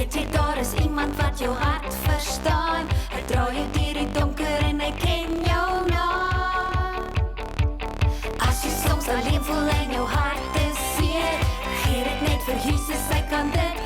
Weet jy daar is iemand wat jou hart verstaan? Hy dra jou deur die donker en hy ken jou naam. As jy soms alleen voel en jou hart is seer, gee dit net vir Jesus, hy kan dit